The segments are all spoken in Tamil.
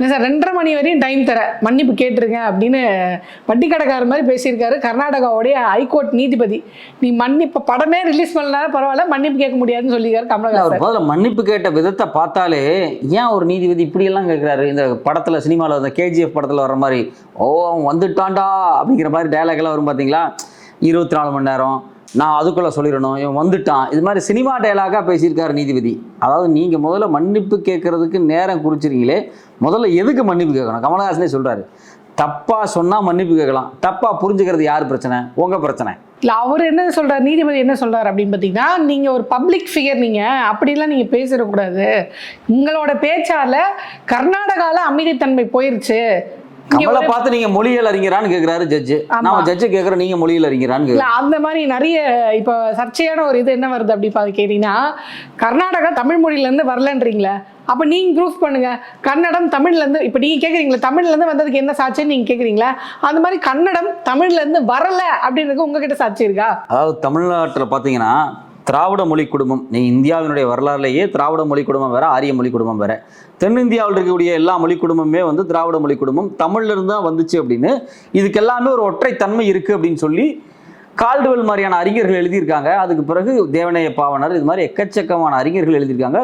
சார் 2:30 மணி வரையும் டைம் தர மன்னிப்பு கேட்டிருக்கேன் அப்படின்னு வட்டி கடைக்காரர் மாதிரி பேசியிருக்காரு கர்நாடகாவுடைய ஹைகோர்ட் நீதிபதி. நீ மன்னிப்பு படமே ரிலீஸ் பண்ணாலும் பரவாயில்ல, மன்னிப்பு கேட்க முடியாதுன்னு சொல்லியிருக்காரு கமலஹாசன். முதல்ல மன்னிப்பு கேட்ட விதத்தை பார்த்தாலே ஏன் ஒரு நீதிபதி இப்படியெல்லாம் கேட்குறாரு? இந்த படத்தில் சினிமாவில் இந்த கேஜிஎஃப் படத்தில் வர மாதிரி அவன் வந்துட்டான்டா அப்படிங்கிற மாதிரி டைலாக் எல்லாம் வரும் பார்த்தீங்களா? 24 மணி நேரம் நான் அதுக்குள்ளே சொல்லிடணும், இவன் வந்துட்டான், இது மாதிரி சினிமா டைலாகாக பேசியிருக்காரு நீதிபதி. அதாவது நீங்கள் முதல்ல மன்னிப்பு கேட்கறதுக்கு நேரம் குறிச்சிருக்கீங்களே, முதல்ல எதுக்கு மன்னிப்பு கேட்கணும்? கமலஹாசனே சொல்கிறாரு, தப்பாக சொன்னால் மன்னிப்பு கேட்கலாம், தப்பாக புரிஞ்சுக்கிறது யார் பிரச்சனை? உங்கள் பிரச்சனை இல்லை. அவர் என்ன சொல்கிறார், நீதிபதி என்ன சொல்கிறார் அப்படின்னு பார்த்தீங்கன்னா, நீங்கள் ஒரு பப்ளிக் ஃபிகர், நீங்கள் அப்படிலாம் நீங்கள் பேசிடக்கூடாது. உங்களோட பேச்சால் கர்நாடகாவில் அமைதித்தன்மை போயிருச்சு. கமலை பார்த்து நீங்க மொழியியல் அறிஞரான்னு கேட்கிறாரு ஜட்ஜு. நான் ஜட்ஜு கேட்குறேன், நீங்க மொழியியல் அறிஞரான்னு கேட்குறேன். அந்த மாதிரி நிறைய இப்போ சர்ச்சையான ஒரு இது என்ன வருது அப்படி கேட்டீங்கன்னா, கர்நாடகா தமிழ் மொழியிலேருந்து வரலன்றீங்களே, அப்போ நீங்கள் ப்ரூஃப் பண்ணுங்க. கன்னடம் தமிழ்லேருந்து, இப்போ நீங்கள் கேட்குறீங்களா தமிழ்லேருந்து வந்ததுக்கு என்ன சாட்சின்னு நீங்கள் கேட்குறீங்களா? அந்த மாதிரி கன்னடம் தமிழ்லேருந்து வரல அப்படின்றது உங்ககிட்ட சாட்சி இருக்கா? அதாவது தமிழ்நாட்டில் பார்த்தீங்கன்னா திராவிட மொழி குடும்பம், நீ இந்தியாவினுடைய வரலாறுலேயே திராவிட மொழி குடும்பம் வேற, ஆரிய மொழி குடும்பம் வேற. தென்னிந்தியாவில் இருக்கக்கூடிய எல்லா மொழி குடும்பமே வந்து திராவிட மொழி குடும்பம், தமிழ்ல இருந்து தான் வந்துச்சு அப்படின்னு, இதுக்கு எல்லாமே ஒரு ஒற்றை தன்மை இருக்கு அப்படின்னு சொல்லி கால்டுவெல் மாதிரியான அறிஞர்கள் எழுதியிருக்காங்க. அதுக்கு பிறகு தேவநேய பாவனர், இது மாதிரி எக்கச்சக்கமான அறிஞர்கள் எழுதியிருக்காங்க.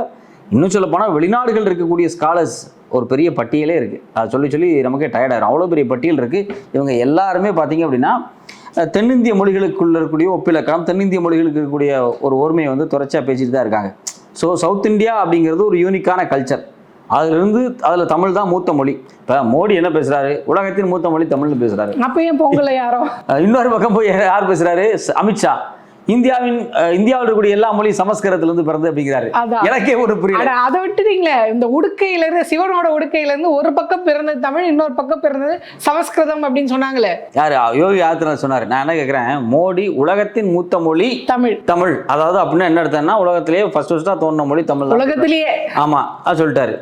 இன்னும் சொல்ல போனால் வெளிநாடுகள் இருக்கக்கூடிய ஸ்காலர்ஸ் ஒரு பெரிய பட்டியலே இருக்குது. அது சொல்லி சொல்லி நமக்கே டயர்டாயிரும், அவ்வளோ பெரிய பட்டியல் இருக்குது. இவங்க எல்லாருமே பார்த்தீங்க அப்படின்னா தென்னிந்திய மொழிகளுக்குள்ள இருக்கக்கூடிய ஒப்பிலக்கணம், தென்னிந்திய மொழிகளுக்கு இருக்கக்கூடிய ஒரு ஓர்மையை வந்து தொடர்ச்சியாக பேசிட்டு தான் இருக்காங்க. ஸோ சவுத் இந்தியா அப்படிங்கிறது ஒரு யூனிக்கான கல்ச்சர். அதில் தமிழ் தான் மூத்த மொழி. இப்போ மோடி என்ன பேசுகிறாரு, உலகத்தின் மூத்த மொழி தமிழ்னு பேசுகிறாரு. அப்போ ஏன் பொங்கல யாரோ இன்னொரு பக்கம் போய் யார் பேசுகிறாரு? அமித்ஷா இந்தியாவில் இருக்கக்கூடிய எல்லா மொழியும் சமஸ்கிருதத்திலிருந்து பிறந்து அப்படிங்கிறாரு. எனக்கே ஒரு புரியல. அதை விட்டுறீங்களே, இந்த உடுக்கையிலிருந்து, சிவனோட உடுக்கையிலிருந்து ஒரு பக்கம் பிறந்தது தமிழ், இன்னொரு பக்கம் பிறந்தது சமஸ்கிருதம் அப்படின்னு சொன்னாங்களே. யாரு? யோகி ஆதித்யநாத் சொன்னாரு. நான் என்ன கேட்கிறேன், மோடி உலகத்தின் மூத்த மொழி தமிழ், அதாவது அப்படின்னா என்ன அர்த்தம்னா உலகத்திலேயே ஃபர்ஸ்டா தோன்ற மொழி தமிழ், உலகத்திலேயே. ஆமா, அது சொல்லிட்டாரு.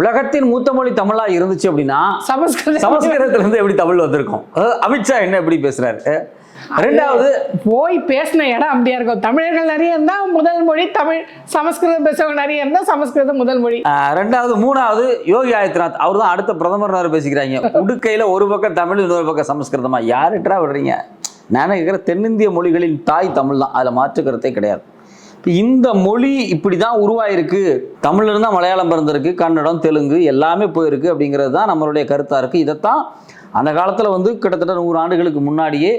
உலகத்தின் மூத்த மொழி தமிழா இருந்துச்சு அப்படின்னா சமஸ்கிருதத்துல இருந்து எப்படி தமிழ் வந்திருக்கும்? அமித்ஷா என்ன எப்படி பேசுறாரு? ரெண்டாவது போய் பேசின இடம் அப்படியா இருக்கும். தமிழர்கள் நிறைய இருந்தா முதல் மொழி தமிழ், சமஸ்கிருதம் பேசுறவங்க நிறைய இருந்தா சமஸ்கிருதம் முதல் மொழி. ரெண்டாவது மூணாவது யோகி ஆதித்யநாத், அவர் தான் அடுத்த பிரதமர் பேசிக்கிறாங்க. உடுக்கையில ஒரு பக்கம் தமிழ், இன்னொரு பக்கம் சமஸ்கிருதமா. யாருட்டா விடுறீங்க? நான் கேட்கிற தென்னிந்திய மொழிகளின் தாய் தமிழ் தான், அதுல மாற்று கருத்தே கிடையாது. இந்த மொழி இப்படி தான் உருவாயிருக்கு. தமிழ்ல இருந்தால் மலையாளம் பிறந்திருக்கு, கன்னடம், தெலுங்கு எல்லாமே போயிருக்கு அப்படிங்கிறது தான் நம்மளுடைய கருத்தா இருக்கு. இதைத்தான் அந்த காலத்துல வந்து கிட்டத்தட்ட 100 ஆண்டுகளுக்கு முன்னாடியே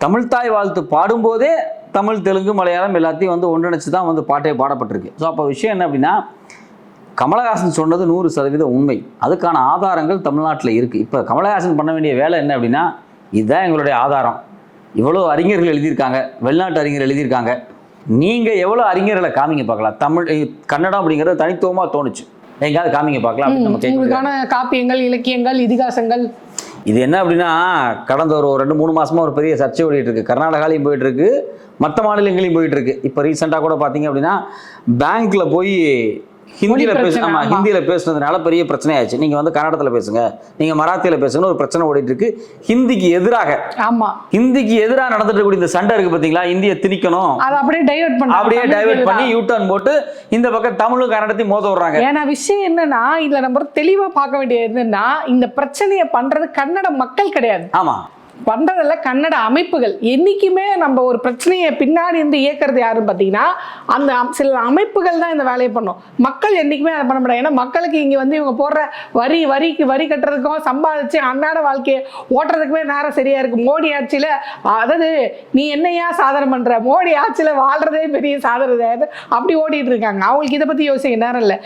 தமிழ்தாய் வாழ்த்து பாடும்போதே தமிழ், தெலுங்கு, மலையாளம் எல்லாத்தையும் வந்து ஒன்றிணைச்சு தான் வந்து பாட்டே பாடப்பட்டிருக்கு. ஸோ அப்போ விஷயம் என்ன அப்படின்னா, கமலஹாசன் சொன்னது 100% உண்மை. அதுக்கான ஆதாரங்கள் தமிழ்நாட்டில் இருக்குது. இப்போ கமலஹாசன் பண்ண வேண்டிய வேலை என்ன அப்படின்னா, இதுதான் எங்களுடைய ஆதாரம், இவ்வளோ அறிஞர்கள் எழுதியிருக்காங்க, வெளிநாட்டு அறிஞர்கள் எழுதியிருக்காங்க, நீங்கள் எவ்வளோ அறிஞர்களை காமிங்க பார்க்கலாம். தமிழ், கன்னடம் அப்படிங்கிறது தனித்துவமாக தோணுச்சு, எங்கேயாவது காமிங்க பார்க்கலாம் அப்படின்னு நம்ம கேட்கலாம். காப்பியங்கள், இலக்கியங்கள், இதிகாசங்கள். இது என்ன அப்படின்னா, கடந்த ஒரு 2-3 மாசமா ஒரு பெரிய சர்ச்சை ஓடிட்டு இருக்கு. கர்நாடகாலையும் போயிட்டு இருக்கு, மற்ற மாநிலங்களையும் போயிட்டு இருக்கு. இப்போ ரீசெண்டாக கூட பார்த்தீங்க அப்படின்னா பேங்க்ல போய் ஹிந்தியில் ஹிந்தியில பேசுனதுனால பெரிய பிரச்சனை ஆயிடுச்சு. நீங்க வந்து கன்னடத்தில் பேசுங்க, நீங்க மராத்தியில பேசுங்க, ஒரு பிரச்சனை ஓடிட்டு இருக்கு. ஹிந்திக்கு எதிராக, ஹிந்திக்கு எதிராக நடந்துட்டு இருக்கக்கூடிய இந்த சண்டை இருக்கு பார்த்தீங்களா, இந்தியை திணிக்கணும், அப்படியே டைவர்ட் பண்ணி யூ டர்ன் போட்டு இந்த பக்கம் தமிழும் கன்னடத்தையும் மோத விடுறாங்க. ஏன்னா விஷயம் என்னன்னா, இதுல நம்ம தெளிவா பார்க்க வேண்டியது என்னன்னா, இந்த பிரச்சனையை பண்றது கன்னட மக்கள் கிடையாது. ஆமா, பண்றதில்ல கன்னட அமைப்புகள். என்னைக்குமே நம்ம ஒரு பிரச்சனையை பின்னாடி இருந்து இயக்கிறது யாருன்னு பார்த்தீங்கன்னா, அந்த சில அமைப்புகள் தான் இந்த வேலையை பண்ணும். மக்கள் என்னைக்குமே அதை பண்ண முடியாது. ஏன்னா மக்களுக்கு இங்கே வந்து இவங்க போடுற வரி கட்டுறதுக்கும் சம்பாதிச்சு அன்றாட வாழ்க்கையை ஓட்டுறதுக்குமே நேரம் சரியா இருக்கு. மோடி ஆட்சியில், அதாவது நீ என்னையா சாதனை பண்ற, மோடி ஆட்சியில் வாழ்றதே பெரிய சாதனை அப்படி ஓடிட்டு இருக்காங்க. அவங்களுக்கு இதை பற்றி யோசிக்க நேரம் இல்லை.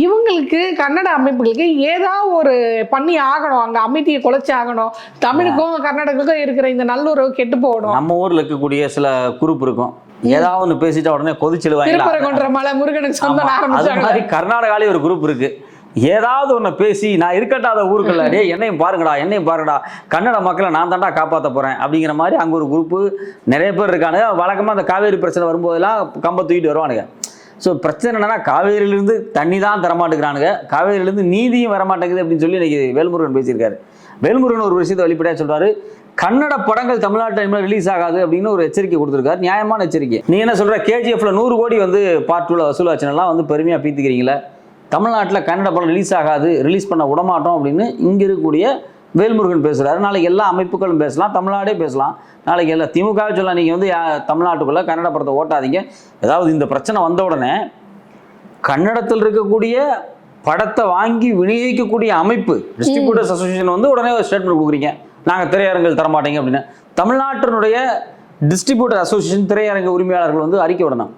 இவங்களுக்கு கன்னட அமைப்புகளுக்கு ஏதாவது ஒரு பண்ணி ஆகணும், அங்கே அமைதியை குலைச்சி ஆகணும். தமிழுக்கும் கர்நாடகாவுக்கும் இருக்கிற இந்த நல்லுறவு கெட்டு போகணும். நம்ம ஊர்ல இருக்கக்கூடிய சில குரூப் இருக்கும், ஏதாவது ஒன்று பேசிட்டா உடனே கொதிச்சிடுவாங்க. முருகனுக்கு சொந்தம் ஆரம்பிச்சாங்க. மாதிரி கர்நாடகாலே ஒரு குரூப் இருக்கு, ஏதாவது ஒன்று பேசி நான் இருக்கட்டாத ஊருக்குள்ள டே என்னையும் பாருங்கடா, கன்னட மக்களை நான் தாண்டா காப்பாற்ற போறேன் அப்படிங்கிற மாதிரி அங்கே ஒரு குரூப்பு நிறைய பேர் இருக்கானுங்க. வழக்கமாக அந்த காவேரி பிரச்சனை வரும்போதெல்லாம் கம்ப தூக்கிட்டு வருவானுங்க. ஸோ பிரச்சனை என்னன்னா, காவேரியிலிருந்து தண்ணி தான் தரமாட்டேங்கிறானுங்க, காவேரியிலிருந்து நீதியும் வரமாட்டேங்குது அப்படின்னு சொல்லி இன்னைக்கு வேல்முருகன் பேசியிருக்காரு. வேல்முருகன் ஒரு விஷயத்தை வெளிப்படையாக சொல்றாரு, கன்னட படங்கள் தமிழ்நாட்டில் ரிலீஸ் ஆகாது அப்படின்னு ஒரு எச்சரிக்கை கொடுத்துருக்காரு. நியாயமான எச்சரிக்கை. நீ என்ன சொல்ற, கேஜிஎஃப்ல 100 கோடி வந்து பார்ட் 2ல வசூலாச்சுன்னா வந்து பெருமையா பீத்திக்கிறீங்களா? தமிழ்நாட்டில் கன்னட படம் ரிலீஸ் ஆகாது, ரிலீஸ் பண்ண விடமாட்டோம் அப்படின்னு இங்கே இருக்கக்கூடிய வேல்முருகன் பேசுகிறாரு. நாளைக்கு எல்லா அமைப்புகளும் பேசலாம், தமிழ்நாடே பேசலாம். நாளைக்கு எல்லா திமுகவே சொல்லலாம், நீங்கள் வந்து தமிழ்நாட்டுக்குள்ளே கன்னட படத்தை ஓட்டாதீங்க. ஏதாவது இந்த பிரச்சனை வந்த உடனே கன்னடத்தில் இருக்கக்கூடிய படத்தை வாங்கி விநியோகிக்கக்கூடிய அமைப்பு டிஸ்ட்ரிபியூட்டர்ஸ் அசோசியேஷன் வந்து உடனே ஒரு ஸ்டேட்மெண்ட் கொடுக்குறீங்க, நாங்கள் திரையரங்குகள் தரமாட்டீங்க அப்படின்னு. தமிழ்நாட்டினுடைய டிஸ்ட்ரிபியூட்டர் அசோசியேஷன் திரையரங்கு உரிமையாளர்கள் வந்து அறிக்கை விடணும்,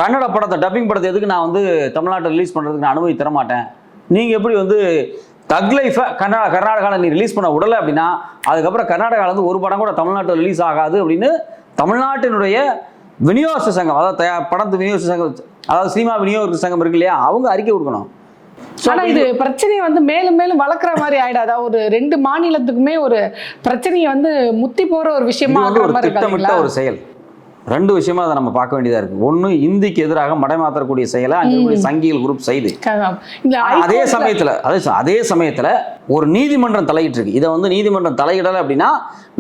கன்னட படத்தை டப்பிங் படத்தை எதுக்கு நான் வந்து தமிழ்நாட்டில் ரிலீஸ் பண்ணுறதுக்கு நான் அனுமதி தரமாட்டேன். நீங்கள் எப்படி வந்து தக் லைஃபை கர்நாடகாவில் நீ ரிலீஸ் பண்ண விடலை அப்படின்னா அதுக்கப்புறம் கர்நாடகாவில் வந்து ஒரு படம் கூட தமிழ்நாட்டில் ரிலீஸ் ஆகாது அப்படின்னு தமிழ்நாட்டினுடைய விநியோக சங்கம், அதாவது படத்து விநியோக சங்கம், அதாவது சினிமா விநியோக சங்கம் இருக்கு இல்லையா, அவங்க அறிக்கை கொடுக்கணும். ஆனா இது பிரச்சனையை வந்து மேலும் மேலும் வளர்க்குற மாதிரி ஆயிடாதா? ஒரு 2 மாநிலத்துக்குமே ஒரு பிரச்சனையை வந்து முத்தி போற ஒரு விஷயமா திட்டமிட்ட ஒரு செயல். 2 விஷயமா அதை நம்ம பார்க்க வேண்டியதா இருக்கு. ஒண்ணு, இந்திக்கு எதிராக மடைமாற்றக்கூடிய செயலை அங்கே சங்கிகள் குரூப் செய்து அதே சமயத்துல ஒரு நீதிமன்றம் தலையிட்டு இருக்கு. இதை வந்து நீதிமன்றம் தலையிடலை அப்படின்னா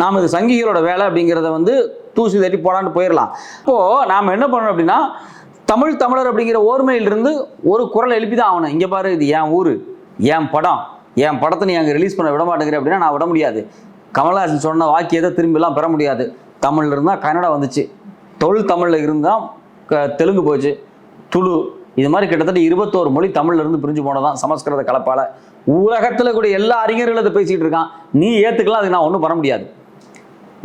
நாம இது சங்கிகளோட வேலை அப்படிங்கிறத வந்து தூசி தட்டி போடான்னு போயிடலாம். இப்போ நாம என்ன பண்ணணும் அப்படின்னா தமிழர் அப்படிங்கிற ஓர்மையிலிருந்து ஒரு குரல் எழுப்பி தான் ஆகணும். இங்கே பாரு, இது என் ஊர், என் படம், என் படத்தை நீ அங்கே ரிலீஸ் பண்ண விட மாட்டேங்கிற அப்படின்னா நான் விட முடியாது. கமல்ஹாசன் சொன்ன வாக்கியத்தை திரும்பிலாம் பெற முடியாது. தமிழ்ல இருந்தால் கன்னடம் வந்துச்சு, தமிழில் இருந்தால் தெலுங்கு போச்சு, துளு, இது மாதிரி கிட்டத்தட்ட 21 மொழி தமிழ்ல இருந்து பிரிஞ்சு போனதான் சமஸ்கிருத கலப்பால. உலகத்தில் கூட எல்லா அறிஞர்களும் அதை பேசிகிட்டு இருக்கான். நீ ஏற்றுக்கலாம், அதுக்கு நான் ஒன்றும் பண்ண முடியாது.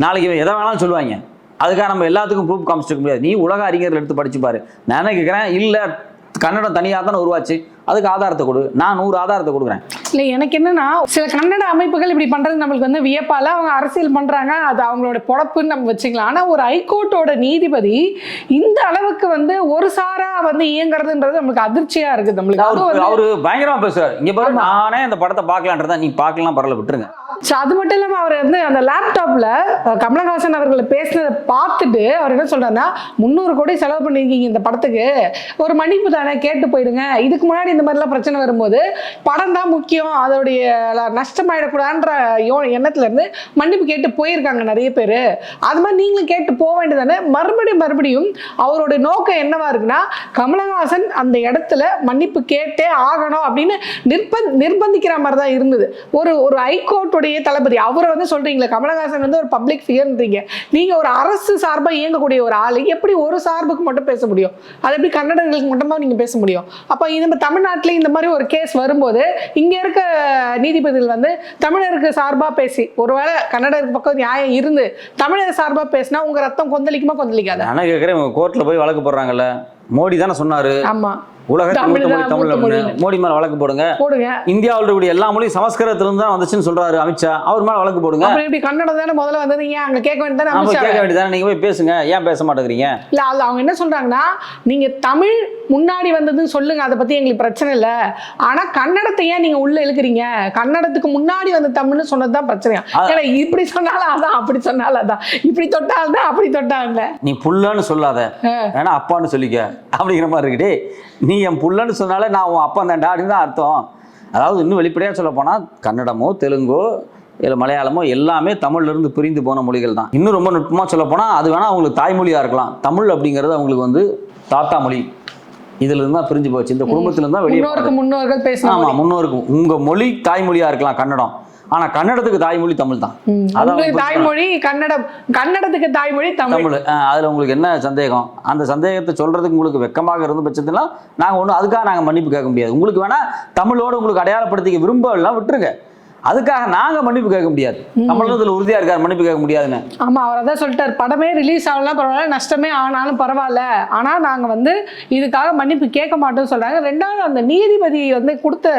நாளைக்கு எதை வேணாலும் சொல்லுவாங்க, அதுக்காக நம்ம எல்லாத்துக்கும் ப்ரூஃப் காமிச்சிருக்க முடியாது. நீ உலக அறிஞர்கள் எடுத்து படிச்சு பாரு. நான் என்ன கேட்குறேன், இல்லை கன்னடம் தனியாக தானே உருவாச்சு, அதுக்கு ஆதாரத்தை கொடு, நான் 100 ஆதாரத்தை கொடுக்குறேன். இல்லை, எனக்கு என்னன்னா சில கன்னட அமைப்புகள் இப்படி பண்றது நம்மளுக்கு வந்து வியப்பால அவங்க அரசியல் பண்றாங்க, அது அவங்களோட பொழப்புன்னு நம்ம வச்சுக்கலாம். ஆனா ஒரு ஹைகோர்ட்டோட நீதிபதி இந்த அளவுக்கு வந்து ஒரு சாரா வந்து இயங்குறதுன்றது நம்மளுக்கு அதிர்ச்சியா இருக்கு. நம்மளுக்கு அவரு பயங்கரமா பேசுறாரு. இங்க பாரு, நானே அந்த படத்தை பார்க்கலான்றதா, நீ பார்க்கலாம் பரவாயில்ல விட்டுருங்க. அது மட்டும் இல்லாம அவர் வந்து அந்த லேப்டாப்ல கமலஹாசன் அவர்களை பேசுனதை பார்த்துட்டு அவர் என்ன சொல்றாருன்னா, 300 கோடி செலவு பண்ணிருக்கீங்க இந்த படத்துக்கு, ஒரு மன்னிப்பு தானே கேட்டு போயிடுங்க. இதுக்கு முன்னாடி இந்த மாதிரிலாம் பிரச்சனை வரும்போது படம் தான் முக்கியம், அதோடைய நஷ்டமாயிடக்கூடாதுன்ற எண்ணத்துல இருந்து மன்னிப்பு கேட்டு போயிருக்காங்க நிறைய பேர். அது மாதிரி நீங்களும் கேட்டு போக வேண்டியதானே. மறுபடியும் அவரோட நோக்கம் என்னவா இருக்குன்னா, கமலஹாசன் அந்த இடத்துல மன்னிப்பு கேட்டே ஆகணும் அப்படின்னு நிர்பந்திக்கிற மாதிரி தான் இருந்தது. ஒரு ஹைகோர்ட்டுடைய தளபதி அவரை வந்து சொல்றீங்களா, கமலஹாசன் வந்து ஒரு பப்ளிக் ஃபிகர்ன்றீங்க, நீங்க ஒரு அரசு சார்பா இயங்கக்கூடிய ஒரு ஆளு எப்படி ஒரு சார்புக்கு மட்டும் பேச முடியும்? அது எப்படி கன்னடர்களுக்கு மட்டுமா நீங்க பேச முடியும்? அப்ப நம்ம தமிழ்நாட்டில் இந்த மாதிரி ஒரு கேஸ் வரும்போது இங்க இருக்க நீதிபதிகள் வந்து தமிழருக்கு சார்பா பேசி, ஒருவேளை கன்னடருக்கு பக்கம் நியாயம் இருந்து தமிழர் சார்பா பேசினா உங்க ரத்தம் கொந்தளிக்குமா கொந்தளிக்காத? ஆனா கேட்கிறேன், கோர்ட்ல போய் வழக்கு போடுறாங்கல்ல, மோடி தானே சொன்னாரு, ஆமா மோடி மேல வழக்கு போடுங்க. இந்தியாவில் இருக்கக்கூடிய எல்லா மொழியும் சமஸ்கிருதத்துல இருந்து தான் வந்துச்சுன்னு சொல்றாரு அமித்ஷா, அவர் மேல வழக்கு போடுங்க. கன்னடம் தானே முதல்ல வந்தது, அங்க கேட்க வேண்டியதானே, நீங்க போய் பேசுங்க, ஏன் பேச மாட்டேங்கிறீங்க? இல்ல, அது அவங்க என்ன சொல்றாங்கன்னா, நீங்க தமிழ் முன்னாடி வந்ததுன்னு சொல்லுங்க, அதை பத்தி எங்களுக்கு பிரச்சனை இல்லை, ஆனா கன்னடத்தை ஏன் நீங்க உள்ள இழுக்கிறீங்க, கன்னடத்துக்கு முன்னாடி வந்து தமிழ்னு சொன்னதுதான் பிரச்சனையா? ஏன்னா இப்படி சொன்னாலும் அதான், அப்படி சொன்னாலும் அதான், இப்படி தொட்டால்தான் அப்படி தொட்டாங்க. நீ புள்ளன்னு சொல்லாத, வேணா அப்பான்னு சொல்லிக்க அப்படிங்கிற மாதிரி இருக்குடே. நீ என் புள்ளன்னு சொன்னாலே நான் உன் அப்பா தான்டா அப்படின்னு தான் அர்த்தம். அதாவது இன்னும் வெளிப்படையாக சொல்ல போனால் கன்னடமோ தெலுங்கோ இல்லை மலையாளமோ எல்லாமே தமிழ்லேருந்து பிரிந்து போன மொழிகள் தான். இன்னும் ரொம்ப நுட்பமாக சொல்ல போனால் அது வேணால் அவங்களுக்கு தாய்மொழியாக இருக்கலாம். தமிழ் அப்படிங்கிறது அவங்களுக்கு வந்து தாத்தா மொழி, இதுல இருந்து தான் பிரிஞ்சு போச்சு. இந்த குடும்பத்துல இருந்தா வெளியே முன்னோர்கள் பேசணும். ஆமா, முன்னோருக்கு உங்க மொழி தாய்மொழியா இருக்கலாம் கன்னடம், ஆனா கன்னடத்துக்கு தாய்மொழி தமிழ் தான். தாய்மொழி கன்னடம், கன்னடத்துக்கு தாய்மொழி தமிழ். அதுல உங்களுக்கு என்ன சந்தேகம்? அந்த சந்தேகத்தை சொல்றதுக்கு உங்களுக்கு வெக்கமாக இருந்த பட்சத்துல நாங்க ஒண்ணு அதுக்காக நாங்க மன்னிப்பு கேட்க முடியாது. உங்களுக்கு வேணா தமிழோடு உங்களுக்கு அடையாளப்படுத்திக்க விரும்பலாம் விட்டுருங்க, அதுக்காக நாங்க மன்னிப்பு கேட்க முடியாது. தமிழ்நாட்டில் உறுதியா இருக்காரு மன்னிப்பு கேட்க முடியாதுன்னு. ஆமா, அவர் அதான் சொல்லிட்டார், படமே ரிலீஸ் ஆகலாம் பரவாயில்ல, நஷ்டமே ஆனாலும் பரவாயில்ல, ஆனா நாங்க வந்து இதுக்காக மன்னிப்பு கேட்க மாட்டோம்னு சொல்றாங்க. ரெண்டாவது, அந்த நீதிபதி வந்து கொடுத்த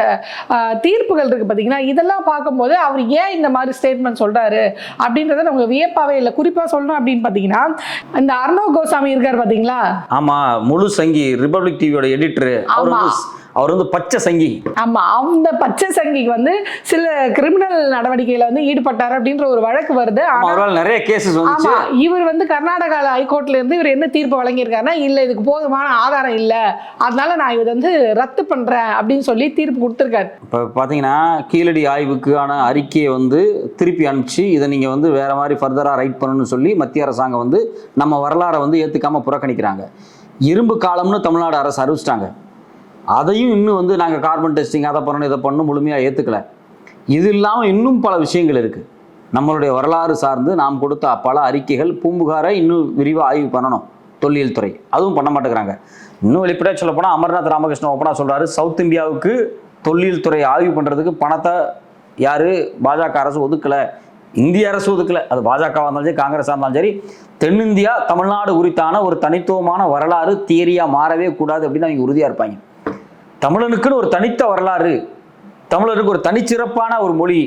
தீர்ப்புகள் இருக்கு பாத்தீங்கன்னா, இதெல்லாம் பார்க்கும்போது அவர் ஏன் இந்த மாதிரி ஸ்டேட்மெண்ட் சொல்றாரு அப்படின்றத நமக்கு வியப்பாவே இல்லை. குறிப்பா சொல்லணும் அப்படின்னு பாத்தீங்கன்னா, இந்த அர்ணவ் கோசாமி இருக்காரு பாத்தீங்களா? ஆமா, முழு சங்கி ரிபப்ளிக் டிவியோட எடிட்டர், அவர் வந்து பச்சை சங்கி. ஆமா, அந்த பச்சை சங்கிக்கு வந்து சில கிரிமினல் நடவடிக்கையில வந்து ஈடுபட்டார் அப்படின்ற ஒரு வழக்கு வருது. நிறைய கேசஸ் வந்துச்சு. இவர் வந்து கர்நாடகா ஹைகோர்ட்ல இருந்து இவர் என்ன தீர்ப்பு வழங்கியிருக்காருன்னா, இல்ல இதுக்கு போதுமான ஆதாரம் இல்ல, அதனால நான் இதை வந்து ரத்து பண்றேன் அப்படின்னு சொல்லி தீர்ப்பு கொடுத்திருக்காரு. இப்ப பாத்தீங்கன்னா கீழடி ஆய்வுக்கான அறிக்கையை வந்து திருப்பி அனுப்பிச்சு இதை நீங்க வந்து வேற மாதிரி ஃபர்தரா ரைட் பண்ணணும்னு சொல்லி மத்திய அரசாங்கம் வந்து நம்ம வரலாறை வந்து ஏத்துக்காம புறக்கணிக்கிறாங்க. இரும்பு காலம்னு தமிழ்நாடு அரசு அறிவிச்சிட்டாங்க. அதையும் இன்னும் வந்து நாங்கள் கார்பன் டெஸ்டிங் அதை பண்ணணும் இதை பண்ணணும் முழுமையாக ஏற்றுக்கல. இது இல்லாமல் இன்னும் பல விஷயங்கள் இருக்குது. நம்மளுடைய வரலாறு சார்ந்து நாம் கொடுத்த பல அறிக்கைகள் பூம்புகாரை இன்னும் விரிவாக ஆய்வு பண்ணணும் தொல்லியல் துறை, அதுவும் பண்ண மாட்டேங்கிறாங்க. இன்னும் வெளிப்படையாக சொல்ல போனால் அமர்நாத் ராமகிருஷ்ணன் ஓப்பனாக சொல்கிறாரு, சவுத் இந்தியாவுக்கு தொல்லியல் துறை ஆய்வு பண்ணுறதுக்கு பணத்தை யார் பாஜக அரசு ஒதுக்கலை, இந்திய அரசு ஒதுக்கலை. அது பாஜகவாக இருந்தாலும் சரி காங்கிரஸாக இருந்தாலும் சரி, தென்னிந்தியா தமிழ்நாடு குறித்தான ஒரு தனித்துவமான வரலாறு தியரியாக மாறவே கூடாது அப்படின்னு அவங்க உறுதியாக இருப்பாங்க. தமிழனுக்குன்னு ஒரு தனித்த வரலாறு, தமிழருக்கு ஒரு தனிச்சிறப்பான ஒரு மொழி,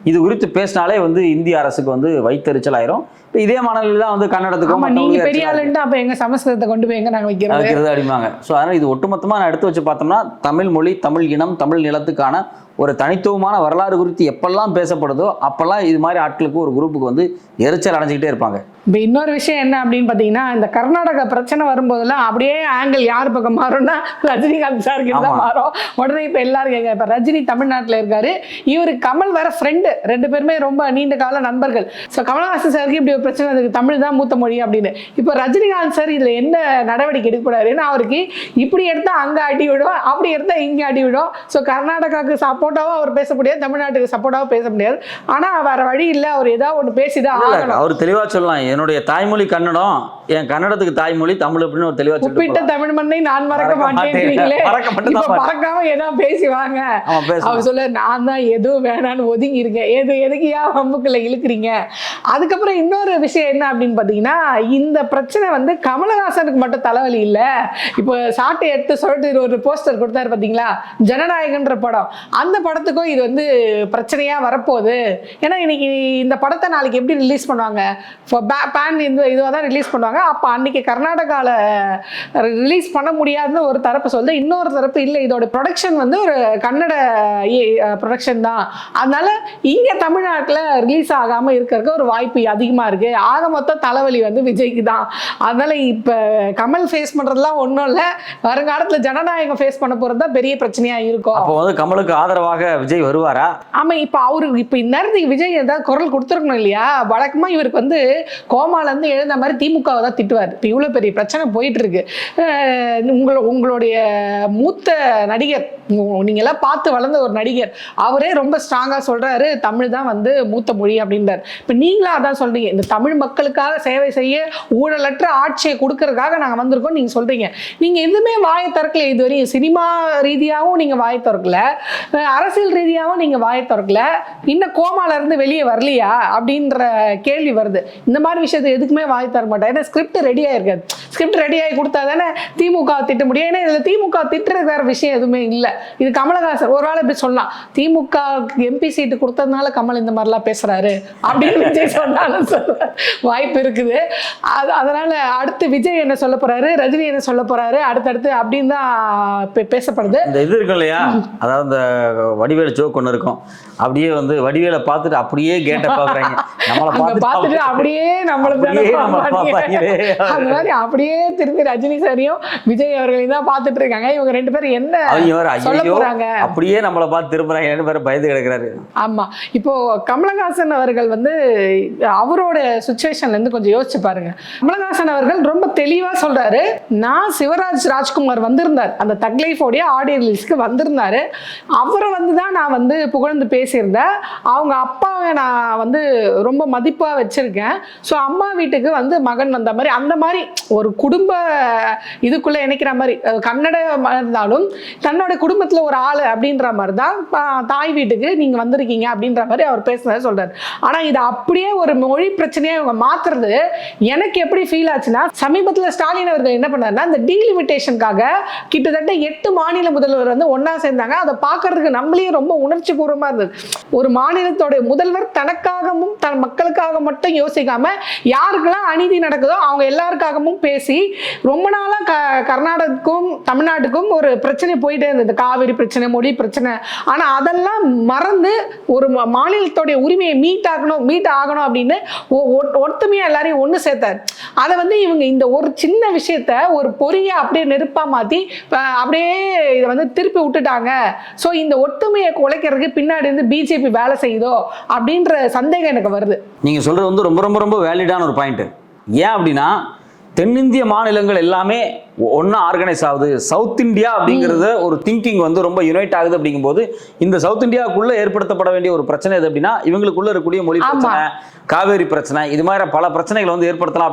இது குறித்து பேசினாலே வந்து இந்திய அரசுக்கு வந்து வைத்தறிச்சல் ஆயிரும். இப்போ இதே மனநிலையில் தான் வந்து கன்னடத்துக்கும் நீங்க பெரிய ஆளுன்ட்டு அப்ப எங்க சமஸ்கிருதத்தை கொண்டு போய் எங்க நாங்க வைக்கிறது அடிமாங்க. ஸோ அதனால் இது ஒட்டுமொத்தமாக நான் எடுத்து வச்சு பார்த்தோம்னா தமிழ் மொழி, தமிழ் இனம், தமிழ் நிலத்துக்கான ஒரு தனித்துவமான வரலாறு குறித்து எப்பெல்லாம் பேசப்படுதோ அப்பெல்லாம் இது மாதிரி ஆட்களுக்கு ஒரு குரூப்புக்கு வந்து எரிச்சல் அடைஞ்சிக்கிட்டே இருப்பாங்க. இப்போ இன்னொரு விஷயம் என்ன அப்படின்னு பார்த்தீங்கன்னா, இந்த கர்நாடகா பிரச்சனை வரும்போதெல்லாம் அப்படியே ஆங்கிள் யார் பக்கம் மாறும்னா ரஜினிகாந்த் சாருக்கு தான் மாறும். உடனே இப்போ எல்லாரும் கேட்க, இப்போ ரஜினி தமிழ்நாட்டில் இருக்காரு, இவரு கமல் வேற ஃப்ரெண்டு, 2 பேருமே ரொம்ப நீண்ட கால நண்பர்கள். ஸோ கமல்ஹாசன் சாருக்கு இப்படி ஒரு பிரச்சனை, அதுக்கு தமிழ் தான் மூத்த மொழி அப்படின்னு. இப்போ ரஜினிகாந்த் சார் இதில் என்ன நடவடிக்கை எடுக்கக்கூடாது, ஏன்னா அவருக்கு இப்படி எடுத்தால் அங்கே அடி விடும், அப்படி எடுத்தால் இங்கே அடி விடும். ஸோ கர்நாடகாவுக்கு சப்போர்ட்டாகவும் அவர் பேச முடியாது, தமிழ்நாட்டுக்கு சப்போர்ட்டாகவும் பேச முடியாது. ஆனால் வேற வழி இல்லை, அவர் ஏதாவது ஒன்று பேசிதான் ஆகணும். அவர் தெளிவாக சொல்லலாம், என்னுடைய தாய்மொழி கன்னடம், என் கன்னடத்துக்கு தாய்மொழி தமிழ் அப்படின்னு ஒரு தெளிவாக சொல்லி, உப்பிட்ட தமிழ் மண்ணை நான் மறக்க மாட்டேன், மறக்காம ஏதோ பேசிவாங்க. அவர் சொல்ல, நான் தான் எதுவும் வேணான்னு ஒதுங்கி இருக்கேன், எதுக்கியா வம்புக்குள்ள இழுக்கிறீங்க. அதுக்கப்புறம் இன்னொரு விஷயம் என்ன அப்படின்னு பார்த்தீங்கன்னா, இந்த பிரச்சனை வந்து கமலஹாசனுக்கு மட்டும் தலைவலி இல்லை. இப்போ சாட்டை எடுத்து சொல்லிட்டு ஒரு போஸ்டர் கொடுத்தாரு பார்த்தீங்களா, ஜனநாயகன்ற படம், அந்த படத்துக்கும் இது வந்து பிரச்சனையா வரப்போகுது. ஏன்னா இன்னைக்கு இந்த படத்தை நாளைக்கு எப்படி ரிலீஸ் பண்ணுவாங்க, பேன் இந்த இதுவாக தான் ரிலீஸ் பண்ணுவாங்க. அப்போ அன்னைக்கு கர்நாடகாவில் ரிலீஸ் பண்ண முடியாதுன்னு ஒரு தரப்பு சொல்லுது, இன்னொரு தரப்பு இல்லை, இதோட ப்ரொடக்ஷன் வந்து ஒரு கன்னட ப்ரொடக்ஷன் தான், அதனால இங்கே தமிழ்நாட்டில் ரிலீஸ் ஆகாமல் இருக்கிறதுக்கு ஒரு வாய்ப்பு அதிகமாக இருக்குது. ஆக மொத்தம் தலைவலி வந்து விஜய்க்கு தான். அதனால இப்போ கமல் ஃபேஸ் பண்ணுறதுலாம் ஒன்றும் இல்லை, வருங்காலத்தில் ஜனநாயகம் ஃபேஸ் பண்ண போகிறது தான் பெரிய பிரச்சனையாக இருக்கும். அப்போ வந்து கமலுக்கு ஆதரவாக விஜய் வருவாரா? ஆமாம், இப்போ அவருக்கு இப்போ இந்நேரத்துக்கு விஜய் ஏதாவது குரல் கொடுத்துருக்கணும் இல்லையா? வழக்கமாக இவருக்கு வந்து கோமாலேருந்து எழுந்த மாதிரி திமுகவை தான் திட்டுவார். இப்போ இவ்வளோ பெரிய பிரச்சனை போயிட்டு இருக்கு, உங்களுடைய மூத்த நடிகர், நீங்களாம் பார்த்து வளர்ந்த ஒரு நடிகர், அவரே ரொம்ப ஸ்ட்ராங்காக சொல்கிறாரு தமிழ் தான் வந்து மூத்த மொழி அப்படின்றார். இப்போ நீங்களும் அதான் சொல்கிறீங்க, இந்த தமிழ் மக்களுக்காக சேவை செய்ய ஊழலற்ற ஆட்சியை கொடுக்கறதுக்காக நாங்கள் வந்திருக்கோம் நீங்கள் சொல்கிறீங்க. நீங்கள் எதுவுமே வாயை திறக்கல இதுவரையும். சினிமா ரீதியாகவும் நீங்கள் வாயை திறக்கல, அரசியல் ரீதியாகவும் நீங்கள் வாயை திறக்கல, இன்னும் கோமாலேருந்து வெளியே வரலையா அப்படின்ற கேள்வி வருது. இந்த மாதிரி விஷயத்தை எதுக்குமே வாய் தர மாட்டேன், ஏன்னா ஸ்கிரிப்ட் ரெடியாக இருக்காது. ஸ்கிரிப்ட் ரெடியாகி கொடுத்தா தானே திமுக திட்ட முடியும். ஏன்னா இதில் திமுக திட்டுறது வேறு விஷயம் எதுவுமே இல்லை. இது கமலஹாசன் ஒரு வேளை இப்படி சொல்லலாம், திமுக எம்பி சீட்டு கொடுத்ததுனால கமல் இந்த மாதிரிலாம் பேசுறாரு அப்படின்னு விஜய் சொன்னாலும் வாய்ப்பு இருக்குது. அதனால அடுத்து விஜய் என்ன சொல்ல போறாரு, ரஜினி என்ன சொல்ல போறாரு அடுத்தடுத்து அப்படின்னு தான் பேசப்படுது. இந்த இது இருக்கும் இல்லையா, அதாவது இந்த வடிவேல ஜோக் ஒன்று இருக்கும், அப்படியே வந்து வடிவேல பார்த்துட்டு அப்படியே கேட்ட பாக்குறாங்க, நம்மளை பார்த்துட்டு அப்படியே அந்த மாதிரி அப்படியே திருப்பி ரஜினி சாரையும் விஜய் அவர்களையும் தான் பார்த்துட்டு இருக்காங்க. இவங்க 2 பேரும் என்ன சொல்ல போறாங்க, அப்படியே நம்மளை பார்த்து திரும்புறாங்க, 2 பேரும் பயந்து கிடக்குறாரு. ஆமா, இப்போ கமலஹாசன் அவர்கள் வந்து அவரோட சுச்சுவேஷன்ல இருந்து கொஞ்சம் யோசிச்சு பாருங்க. கமலஹாசன் அவர்கள் ரொம்ப தெளிவா சொல்றாரு, நான் சிவராஜ் ராஜ்குமார் வந்திருந்தார், அந்த தக் லைஃபோடைய ஆடியோ ரிலீஸ்க்கு வந்திருந்தாரு, அவரை வந்து தான் நான் வந்து புகழ்ந்து பேசியிருந்தேன். அவங்க அப்பாவை நான் வந்து ரொம்ப மதிப்பாக வச்சிருக்கேன். ஸோ அம்மா வீட்டுக்கு வந்து மகன் வந்த மாதிரி, அந்த மாதிரி ஒரு குடும்ப இதுக்குள்ளே இணைக்கிற மாதிரி, கன்னட இருந்தாலும் தன்னோட குடும்பத்தில் ஒரு ஆள் அப்படின்ற மாதிரி தான் தாய் வீட்டுக்கு நீங்கள் வந்திருக்கீங்க அப்படின்ற மாதிரி அவர் பேசுனதை சொல்கிறார். ஆனால் இதை அப்படியே ஒரு மொழி பிரச்சனையாக இவங்க மாற்றுறது எனக்கு எப்படி ஃபீல் ஆச்சுன்னா, சமீபத்தில் ஸ்டாலின் அவர்கள் என்ன பண்ணாருன்னா, இந்த டீலிமிட்டேஷனுக்காக கிட்டத்தட்ட 8 மாநில முதல்வர் வந்து ஒன்றா சேர்ந்தாங்க. அதை பார்க்கறதுக்கு நம்மளே ரொம்ப உணர்ச்சி பூர்வமாக இருந்தது. ஒரு மாநிலத்தோட முதல்வர் தனக்காகவும் தன் மக்களுக்காக மட்டும் யோசிக்காம யாருக்கெல்லாம் அநீதி நடக்குதோ அவங்க எல்லாருக்காகவும் பேசி, ரொம்ப நாளாக கர்நாடகத்துக்கும் தமிழ்நாட்டுக்கும் ஒரு பிரச்சனை போயிட்டே இருந்தது, காவிரி பிரச்சனை, மொழி பிரச்சனை. ஆனால் அதெல்லாம் மறந்து ஒரு மாநிலத்தோடைய உரிமையை மீட் ஆகணும் அப்படின்னு ஒருத்தமையா எல்லாரையும் ஒன்று சேர்த்தார். அதை வந்து இவங்க இந்த ஒரு சின்ன விஷயத்த ஒரு பொறியை அப்படியே நெருப்பா மாற்றி அப்படியே இதை வந்து திருப்பி விட்டுட்டாங்க. ஸோ இந்த ஒற்றுமையை குலைக்கிறதுக்கு பின்னாடி இருந்து பிஜேபி வேலை செய்யுதோ அப்படின்ற சந்தேகம் எனக்கு வருது. நீங்கள் சொல்கிறது வந்து ரொம்ப ரொம்ப ரொம்ப வேலிடான ஒரு பாயிண்ட். ஏன் அப்படின்னா, தென்னிந்திய மாநிலங்கள் எல்லாமே ஒன்னா ஆர்கனைஸ் ஆகுது. சவுத் இந்தியா அப்படிங்கிறது ஒரு திங்கிங் வந்து ரொம்ப யுனைட் ஆகுது. அப்படிங்கும்போது இந்த சவுத் இந்தியாவுக்குள்ள ஏற்படுத்தப்பட வேண்டிய ஒரு பிரச்சனை எது அப்படின்னா, இவங்களுக்குள்ள இருக்கக்கூடிய மொழி பிரச்சனை, காவேரி பிரச்சனை, இது மாதிரி பல பிரச்சனைகள் வந்து ஏற்படுத்தலாம்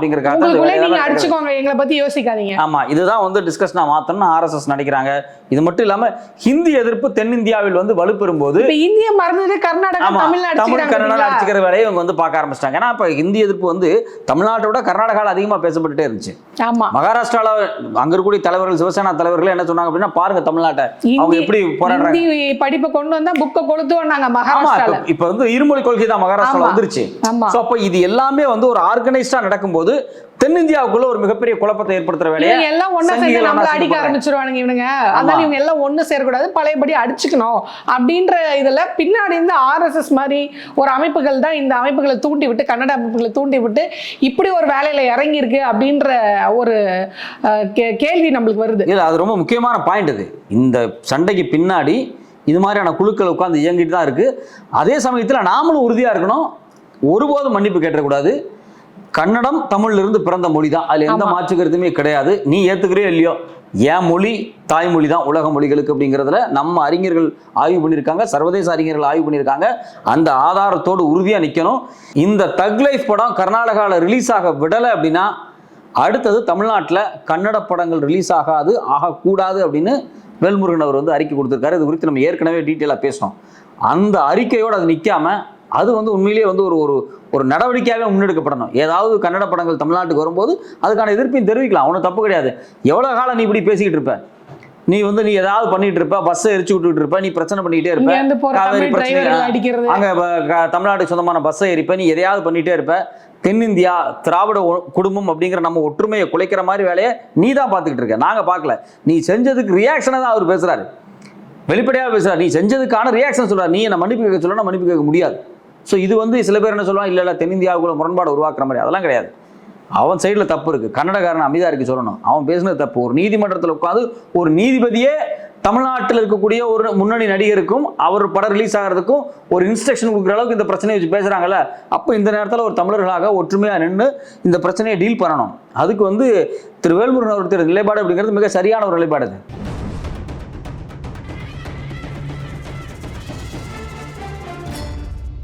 அடிச்சுக்கோங்க, எங்களை பத்தி யோசிக்காதீங்க. ஆமா, இதுதான் வந்து டிஸ்கஷனா மாத்தணும்னு ஆர்எஸ்எஸ் நினைக்கிறாங்க. இது மட்டும் இல்லாம ஹிந்தி எதிர்ப்பு தென்னிந்தியாவில் வந்து வலுப்பெறும் போது இந்திய மறந்தது கர்நாடகா, தமிழ் கன்னடம் அடிச்சுக்கிற வேலையை இவங்க வந்து பார்க்க ஆரம்பிச்சிட்டாங்க. ஏன்னா இப்ப ஹிந்தி எதிர்ப்பு வந்து தமிழ்நாட்டை விட கர்நாடகாவில் அதிகமா பேசப்பட்டுட்டே இருந்துச்சு. மகாராஷ்டிரால அங்க இருக்கக்கூடிய தலைவர்கள், சிவசேனா தலைவர்கள் என்ன சொன்னாங்க அப்படின்னா, பாருங்க தமிழ்நாட்டை அவங்க எப்படி போராடுறாங்க, படிப்பை கொண்டு வந்தா புக்க கொளுத்து வந்தாங்க மகாராஷ்டிரால. இப்ப வந்து இருமொழி கொள்கை தான் மகாராஷ்டிரால வந்துருச்சு. அப்ப இது எல்லாமே வந்து ஒரு ஆர்கனைஸ்டா நடக்கும்போது தென்னிந்தியாவுக்குள்ள ஒரு மிகப்பெரிய குழப்பத்தை ஏற்படுத்துற வேலையை எல்லாம் ஒண்ணு சேர்ந்து நம்மள அடிக்க ஆரம்பிச்சிருவானுங்க இவனுங்க. அதனால இவங்க எல்லாம் ஒண்ணு சேரக்கூடாது, பழையபடி அடிச்சுக்கணும் அப்படின்ற இதுல பின்னாடி இந்த ஆர்எஸ்எஸ் மாதிரி ஒரு அமைப்புகள் தான் இந்த அமைப்புகளை தூண்டி விட்டு, கன்னட அமைப்புகளை தூண்டி விட்டு இப்படி ஒரு வேலையில இறங்கி இருக்கு அப்படின்ற ஒரு கேள்வி நம்மளுக்கு வருது. இல்ல, அது ரொம்ப முக்கியமான பாயிண்ட். இது இந்த சண்டைக்கு பின்னாடி இது மாதிரியான குழுக்கள் உட்கார்ந்து இயங்கிட்டு தான் இருக்கு. அதே சமயத்துல நாமளும் உறுதியா இருக்கணும், ஒருபோதும் மன்னிப்பு கேட்டக்கூடாது. கன்னடம் தமிழ்ல இருந்து பிறந்த மொழி தான், அதுல எந்த மாற்று கருத்துமே கிடையாது. நீ ஏத்துக்கிறே இல்லையோ, என் மொழி தாய்மொழி தான் உலக மொழிகளுக்கு அப்படிங்கிறதுல நம்ம அறிஞர்கள் ஆய்வு பண்ணியிருக்காங்க, சர்வதேச அறிஞர்கள் ஆய்வு பண்ணியிருக்காங்க. அந்த ஆதாரத்தோடு உறுதியா நிக்கணும். இந்த தக் லைஃப் படம் கர்நாடகாவில் ரிலீஸ் ஆக விடலை அப்படின்னா அடுத்தது தமிழ்நாட்டில் கன்னட படங்கள் ரிலீஸ் ஆகக்கூடாது அப்படின்னு வேல்முருகன் அவர் வந்து அறிக்கை கொடுத்திருக்காரு. இது குறித்து நம்ம ஏற்கனவே டீட்டெயிலாக பேசணும். அந்த அறிக்கையோடு அது நிற்காம அது வந்து உண்மையிலேயே வந்து ஒரு ஒரு நடவடிக்கையாகவே முன்னெடுக்கப்படணும். ஏதாவது கன்னட படங்கள் தமிழ்நாட்டுக்கு வரும்போது அதுக்கான எதிர்ப்பையும் தெரிவிக்கலாம், ஒன்றும் தப்பு கிடையாது. எவ்வளோ காலம் நீ இப்படி பேசிக்கிட்டு இருப்ப, நீ ஏதாவது பண்ணிட்டு இருப்ப, பஸ்ஸை எரிச்சு விட்டுட்டு இருப்ப, நீ பிரச்சனை பண்ணிக்கிட்டே இருப்ப, காவேரி பிரச்சனை அங்கே தமிழ்நாட்டுக்கு சொந்தமான பஸ்ஸை எரிப்ப, நீ எதையாவது பண்ணிகிட்டே இருப்ப. தென்னிந்தியா திராவிட குடும்பம் அப்படிங்கிற நம்ம ஒற்றுமையை குலைக்கிற மாதிரி வேலையை நீ தான் பார்த்துக்கிட்டு இருக்க, நாங்கள் பார்க்கல. நீ செஞ்சதுக்கு ரியாக்ஷனை தான் அவர் பேசுறாரு, வெளிப்படையாக பேசுறாரு. நீ செஞ்சதுக்கான ரியாக்ஷன் சொல்றாரு. நீ என்ன மன்னிப்பு கேட்க சொல்லணும், மன்னிப்பு கேட்க முடியாது. ஸோ இது வந்து சில பேர் என்ன சொல்லுவாங்க, இல்லை தென்னிந்தியாவுக்குள்ள முரண்பாடு உருவாக்குற மாதிரி, அதெல்லாம் கிடையாது. அவன் சைடில் தப்பு இருக்கு, கன்னடக்காரன் அமைதியாக இருக்கு சொல்லணும். அவன் பேசுனது தப்பு. ஒரு நீதிமன்றத்தில் உட்காந்து ஒரு நீதிபதியே தமிழ்நாட்டில் இருக்கக்கூடிய ஒரு முன்னணி நடிகருக்கும் அவர் படம் ரிலீஸ் ஆகிறதுக்கும் ஒரு இன்ஸ்ட்ரக்ஷன் கொடுக்குற அளவுக்கு இந்த பிரச்சனையை வச்சு பேசுறாங்கல்ல, அப்போ இந்த நேரத்தில் ஒரு தமிழர்களாக ஒற்றுமையாக நின்று இந்த பிரச்சனையை டீல் பண்ணணும். அதுக்கு வந்து திரு வேல்முருகன் அவருடைய நிலைப்பாடு அப்படிங்கிறது மிக சரியான ஒரு நிலைப்பாடு.